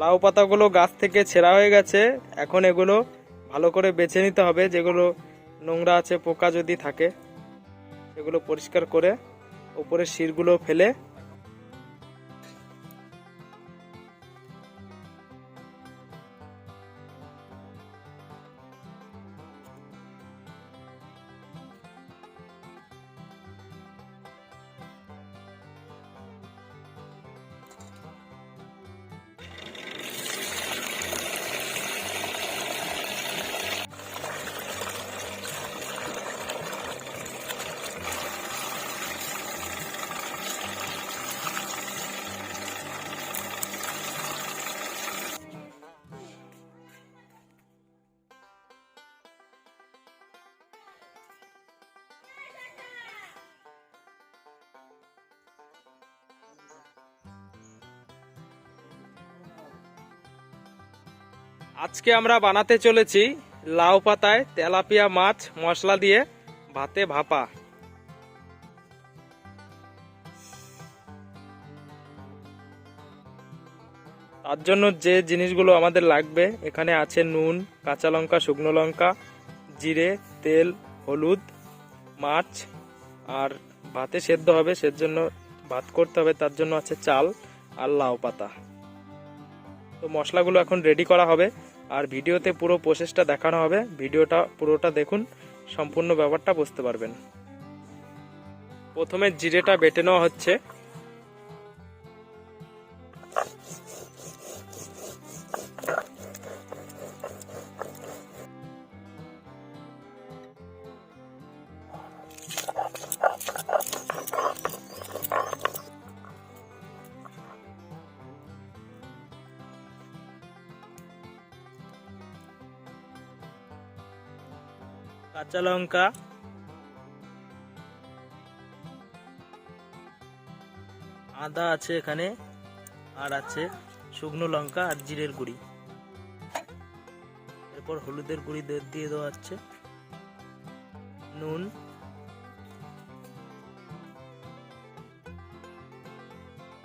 লাউ পাতাগুলো গাছ থেকে ছেঁড়া হয়ে গেছে। এখন এগুলো ভালো করে বেছে নিতে হবে, যেগুলো নোংরা আছে, পোকা যদি থাকে সেগুলো পরিষ্কার করে উপরের শিরগুলো ফেলে আজকে আমরা বানাতে চলেছি লাউ পাতায় তেলাপিয়া মাছ মশলা দিয়ে ভাতে ভাপা। তার জন্য যে জিনিসগুলো আমাদের লাগবে, এখানে আছে নুন, কাঁচা লঙ্কা, শুকনো লঙ্কা, জিরে, তেল, হলুদ, মাছ, আর ভাতে সেদ্ধ হবে, সেজন্য ভাত করতে হবে, তার জন্য আছে চাল আর লাউ পাতা। তো মশলাগুলো এখন রেডি করা হবে আর ভিডিওতে পুরো প্রসেসটা দেখানো হবে। ভিডিওটা পুরোটা দেখুন, সম্পূর্ণ ব্যাপারটা বুঝতে পারবেন। প্রথমে জিরেটা বেটে নেওয়া হচ্ছে। কাঁচা লঙ্কা, আদা আছে এখানে, আর আছে শুকনো লঙ্কা আর জিরের গুঁড়ি। এরপর হলুদের গুঁড়ি দিয়ে দেওয়া হচ্ছে, নুন,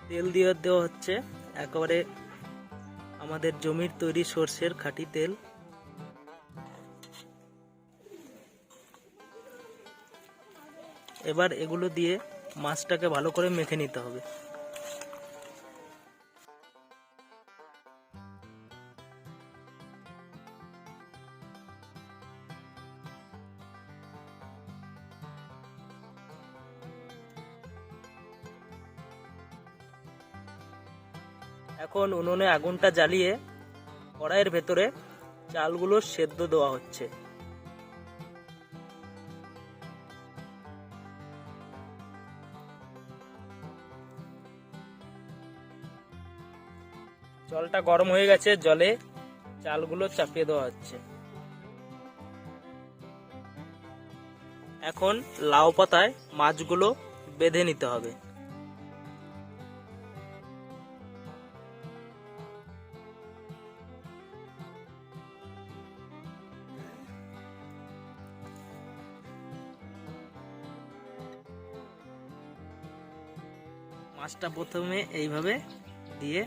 তেল দিয়ে দেওয়া হচ্ছে, একেবারে আমাদের জমির তৈরি সরষের খাঁটি তেল। এবার এগুলো দিয়ে মাছটাকে ভালো করে মেখে নিতে হবে। এখন উনুনে আগুনটা জ্বালিয়ে কড়াইয়ের ভেতরে চালগুলো সেদ্ধ দেওয়া হচ্ছে। জলটা গরম হয়ে গেছে, জলে চালগুলো চাপিয়ে দেওয়া হচ্ছে। এখন লাউ পাতায় মাছগুলো বেঁধে নিতে হবে। মাছটা প্রথমে এইভাবে দিয়ে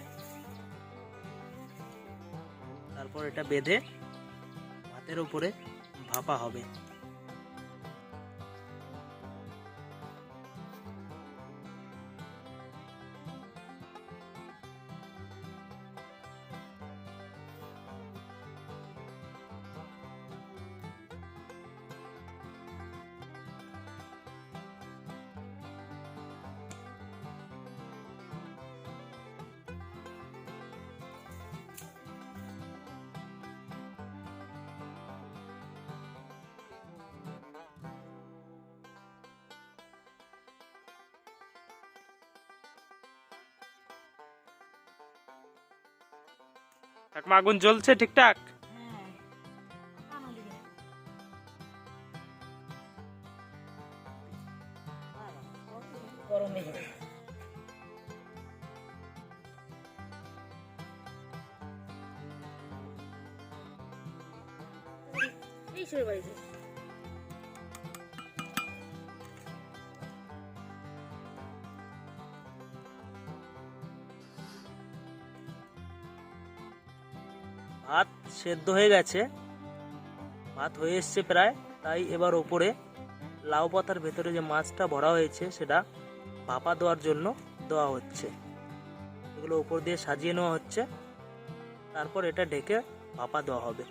তারপর এটা বেঁধে ভাতের উপরে ভাপা হবে। ঠাকুমা আগুন জ্বলছে ঠিকঠাক? ভাত সেদ্ধ হয়ে গেছে, ভাত হয়ে এসছে প্রায়। তাই এবার ওপরে লাউ পাতার ভেতরে যে মাছটা ভরা হয়েছে সেটা ভাপা দেওয়ার জন্য দেওয়া হচ্ছে। এগুলো উপর দিয়ে সাজিয়ে নেওয়া হচ্ছে, তারপর এটা ঢেকে ভাপা দেওয়া হবে।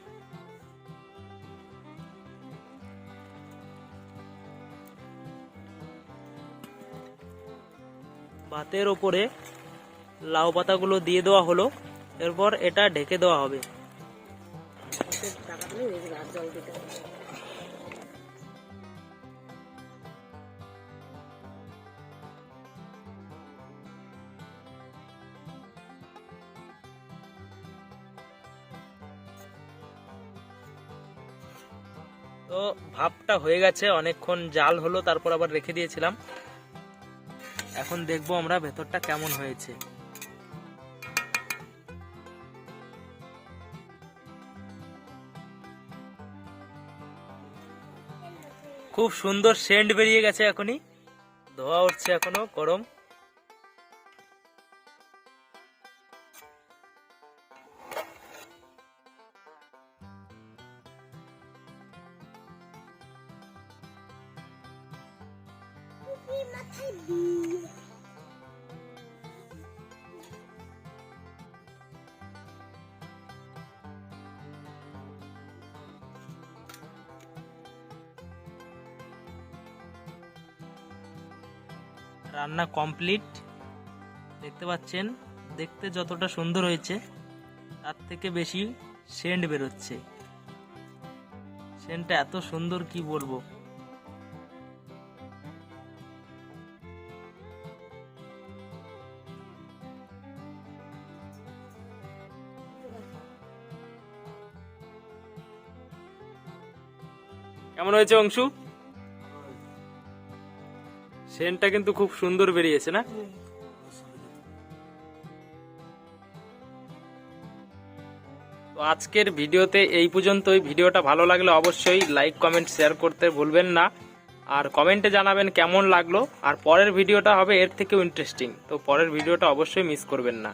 ভাতের ওপরে লাউ পাতাগুলো দিয়ে দেওয়া হলো, এরপর এটা ঢেকে দেওয়া হবে। তো ভাপটা হয়ে গেছে, অনেকক্ষণ জাল হলো, তারপর আবার রেখে দিয়েছিলাম। এখন দেখবো আমরা ভেতরটা কেমন হয়েছে। খুব সুন্দর সেন্ট বেরিয়ে গেছে, এখনই ধোয়া উঠছে, এখনো গরম। রান্না কমপ্লিট, দেখতে পাচ্ছেন। দেখতে যতটা সুন্দর হয়েছে তার থেকে বেশি সেন্ট বেরোচ্ছে। সেন্টটা এত সুন্দর কি বলবো। কেমন হয়েছে অংশু? সেন্টটা কিন্তু খুব সুন্দর বেরিয়েছে না? তো আজকের ভিডিওতে এই পর্যন্তই। ভিডিওটা ভালো লাগলে অবশ্যই লাইক কমেন্ট শেয়ার করতে ভুলবেন না, আর কমেন্টে জানাবেন কেমন লাগলো। আর পরের ভিডিওটা হবে এর থেকেও ইন্টারেস্টিং, তো পরের ভিডিওটা অবশ্যই মিস করবেন না।